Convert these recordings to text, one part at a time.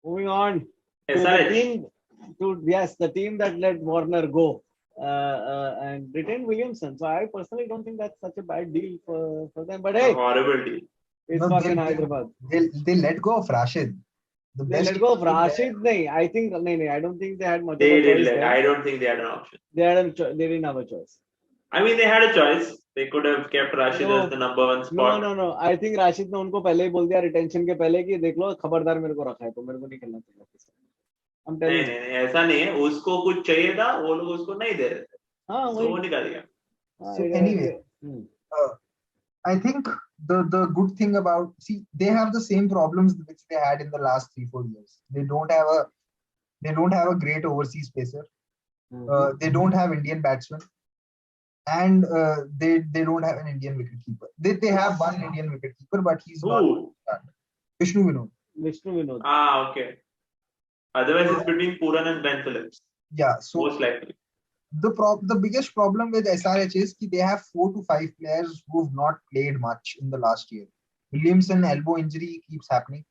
Moving on to the SRH. team, the team that let Warner go and retained Williamson. So I personally don't think that's such a bad deal for them. But A hey, horrible deal. it's No, fucking Hyderabad. they let go of Rashid, the They best let go of team there. Rashid. Nahi, I think I don't think they had much of They a did choice let. there. I don't think they had an option. They didn't have a choice. I mean, they had a choice. They could have kept Rashid as the number one spot. No. I think Rashid ने उनको पहले ही बोल दिया retention के पहले कि देख लो खबरदार मेरे को रखा है तो मेरे को नहीं खेलना चाहिए किसी I'm नहीं telling नहीं you. नहीं ऐसा नहीं है. उसको कुछ चाहिए था, वो लोग उसको नहीं दे रहे थे. हाँ तो वो वही. निकाल दिया. So anyway, I think the good thing about they have the same problems which they had in the last 3-4 years. They don't have a great overseas pacer. They don't have Indian batsmen, and they don't have an Indian wicketkeeper. They have one Indian wicketkeeper, but he's not Vishnu Vinod. Vishnu Vinod. Okay. Otherwise, it's between Puran and Ben Phillips. Yeah, so most likely. The biggest problem with SRH is that they have 4 to 5 players who've not played much in the last year. Williamson elbow injury keeps happening.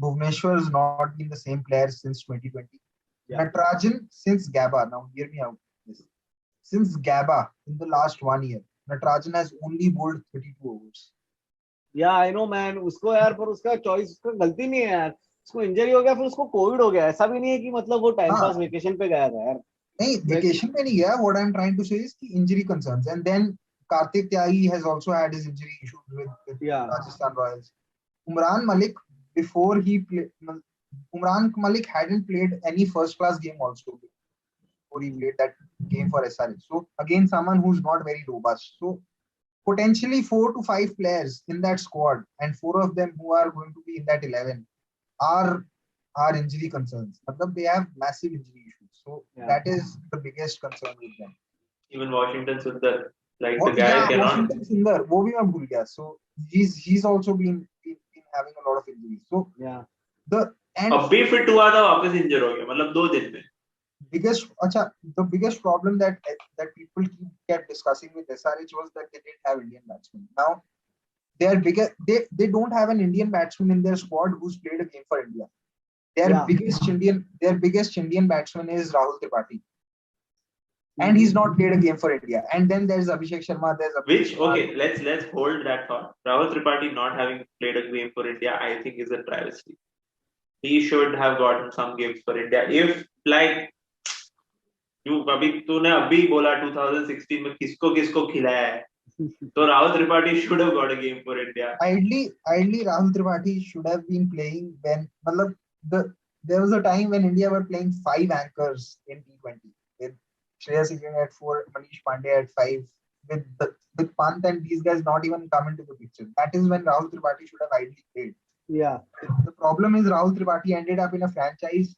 Bhuvneshwar has not been the same player since 2020. Yeah. Natarajan since Gabba. Now hear me out. Since Gabba in the last 1 year, Natarajan has only bowled 32 overs. Yeah, I know, man. उसको यार पर उसका choice उसका गलती नहीं है यार. उसको इंजरी हो गया फिर उसको कोविड हो गया. ऐसा भी नहीं है कि मतलब वो टाइम पास वेकेशन पे गया था यार. नहीं वेकेशन पे नहीं गया. What I'm trying to say is कि injury concerns, and then Kartik Tyagi has also had his injury issues with Rajasthan Royals. Umran Malik before he played, Umran Malik hadn't played any first class game also before he played that game for SRH. So again, someone who's not very robust. So potentially 4 to 5 players in that squad, and 4 of them who are going to be in that 11 are injury concerns. They have massive injury issues. So that is the biggest concern with them. Even Washington Sundar, like the guy cannot. Washington Sundar, वो भी मैं भूल गया. So he's also been having a lot of injuries. So अभी fit हुआ था वापस इंजर हो गया मतलब 2 दिन में. The biggest problem that people kept discussing with SRH was that they didn't have Indian batsmen. Now they don't have an Indian batsman in their squad who's played a game for India. Their biggest Indian batsman is Rahul Tripathi, and he's not played a game for India. And then there's Abhishek Sharma. Let's hold that thought. Rahul Tripathi not having played a game for India, I think, is a travesty. He should have gotten some games for India. If like तूने अभी बोला 2016 में किसको खिलाया है, तो Rahul Tripathi should have got a game for India. Ideally, Rahul Tripathi should have been playing when there was a time when India were playing 5 anchors in T20 with Shreyas Iyer at 4, Manish Pandey at 5, with Pant and these guys not even come into the picture. That is when Rahul Tripathi should have ideally played. Yeah. The problem is Rahul Tripathi ended up in a franchise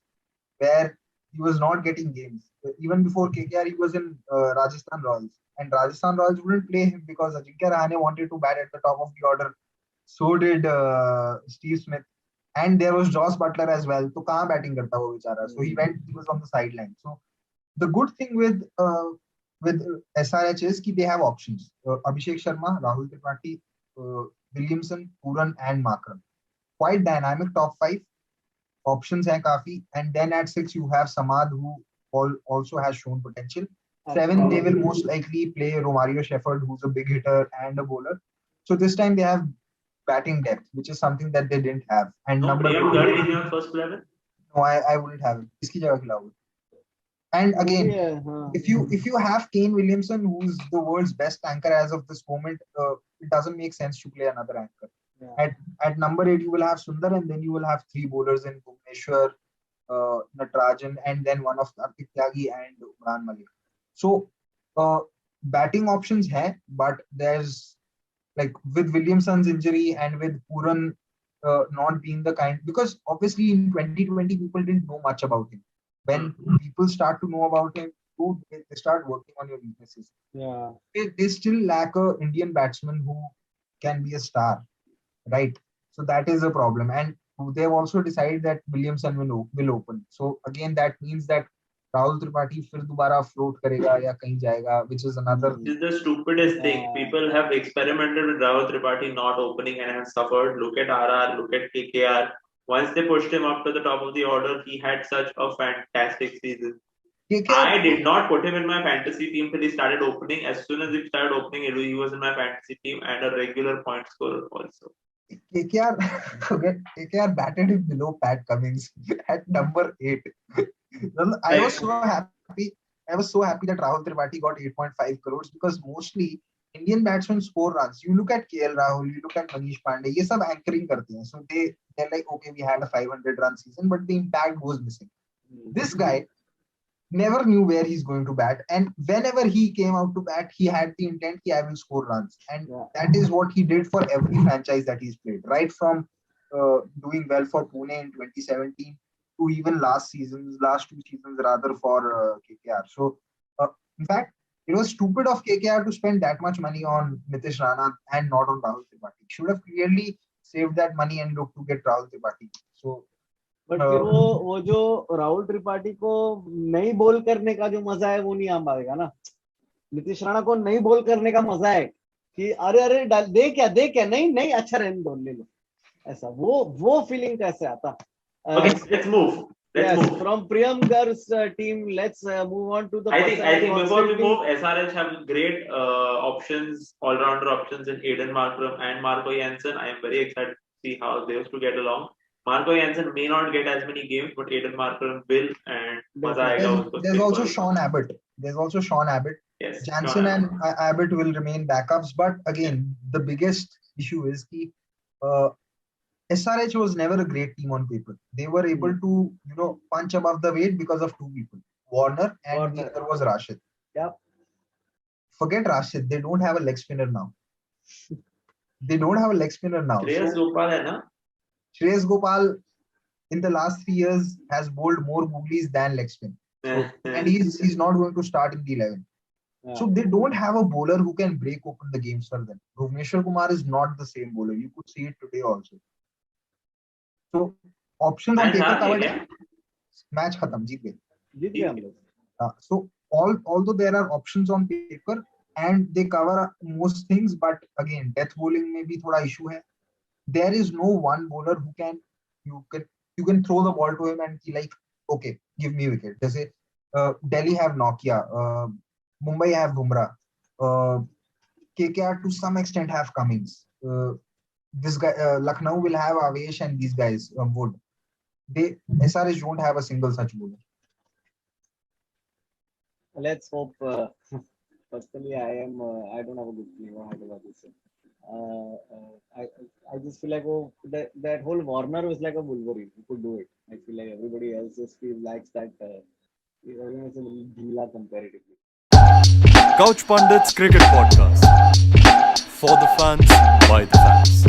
where he was not getting games. Even before KKR, he was in Rajasthan Royals. And Rajasthan Royals wouldn't play him because Ajinkya Rahane wanted to bat at the top of the order. So did Steve Smith. And there was Joss Butler as well. So kahan batting karta wo bichara. So he was on the sideline. So the good thing with SRH is that they have options. Abhishek Sharma, Rahul Tripathi, Williamson, Puran and Makram. Quite dynamic top 5. Options hai kafi. And then at 6 you have Samad who also has shown potential. 7 they will most likely play Romario Shepherd, who's a big hitter and a bowler. So this time they have batting depth, which is something that they didn't have. And number 2 in your first 11? No, I wouldn't have it. Iski jagah khilaoge. And again, if you have Kane Williamson, who's the world's best anchor as of this moment, it doesn't make sense to play another anchor. Yeah. At number 8 you will have Sundar, and then you will have 3 bowlers in Bhuvneshwar, Natarajan, and then one of Kartik Tyagi and Umran Malik. So batting options hai, but there's like with Williamson's injury and with Puran not being the kind, because obviously in 2020 people didn't know much about him. When people start to know about him, they start working on your weaknesses. Yeah, they still lack a Indian batsman who can be a star, right? So that is a problem, and they've also decided that Williamson will open. So again, that means that Rahul Tripathi फिर दोबारा float करेगा या कहीं जाएगा, which is another. This is the stupidest thing. People have experimented with Rahul Tripathi not opening and have suffered. Look at RR, look at KKR. Once they pushed him up to the top of the order, he had such a fantastic season. KKR, I did not put him in my fantasy team till he started opening. As soon as he started opening, he was in my fantasy team and a regular point scorer also. KKR, KKR batted him below Pat Cummins at number 8. I was so happy. I was so happy that Rahul Tripathi got 8.5 crores because mostly Indian batsmen score runs. You look at KL Rahul, you look at Manish Pandey, ये सब anchoring करते हैं. So they're like, okay, we had a 500 run season, but the impact goes missing. This guy never knew where he's going to bat, and whenever he came out to bat, he had the intent that I will score runs, and that is what he did for every franchise that he's played, right from doing well for Pune in 2017 to even last two seasons rather for KKR. So in fact, it was stupid of KKR to spend that much money on Nitish Rana and not on Rahul Tripathi. Should have clearly saved that money and looked to get Rahul Tripathi. So but फिर वो जो राहुल त्रिपाठी को नहीं बोल करने का जो मजा है वो नहीं आ पाएगा ना. नीतीश राणा को नहीं बोल करने का मजा है कि अरे दे क्या नहीं अच्छा रहने दो ले लो, ऐसा वो फीलिंग कैसे आता. Let's move. From Priyam Gar's team, let's move on to the. I think before we move, SRH have great options, all-rounder options in Aiden Markram and Marco Jansen. I am very excited to see how those two get along. Marco Jansen may not get as many games, but Aiden Markram will, and there's also Sean Abbott. Yes, Jansen and Abbott will remain backups, but again, the biggest issue is that SRH was never a great team on paper. They were able to, punch above the weight because of two people, Warner and the other was Rashid. Yeah. Forget Rashid. They don't have a leg spinner now. Shreyas Gopal hai na? Shreyas Gopal in the last 3 years has bowled more googlies than leg spin. So, and he's not going to start in the 11. Yeah. So they don't have a bowler who can break open the games for them. Bhuvneshwar Kumar is not the same bowler. You could see it today also. So options on paper covered. Match khatam, jeet gaye. So although there are options on paper and they cover most things, but again, death bowling may be thoda issue hai. There is no one bowler who you can throw the ball to him and he like, okay, give me wicket. Jaise Delhi have Nokia, Mumbai have Bumrah, KKR to some extent have Cummins. This guy Lucknow will have Avesh and these guys Wood. SRH don't have a single such bowler. Let's hope. Personally, I don't have a good feeling about this. I just feel like that whole Warner was like a Wolverine. He could do it. I feel like everybody else just likes that. Everyone is a little dhila comparatively. Couch Pundits Cricket Podcast. For the fans, by the fans.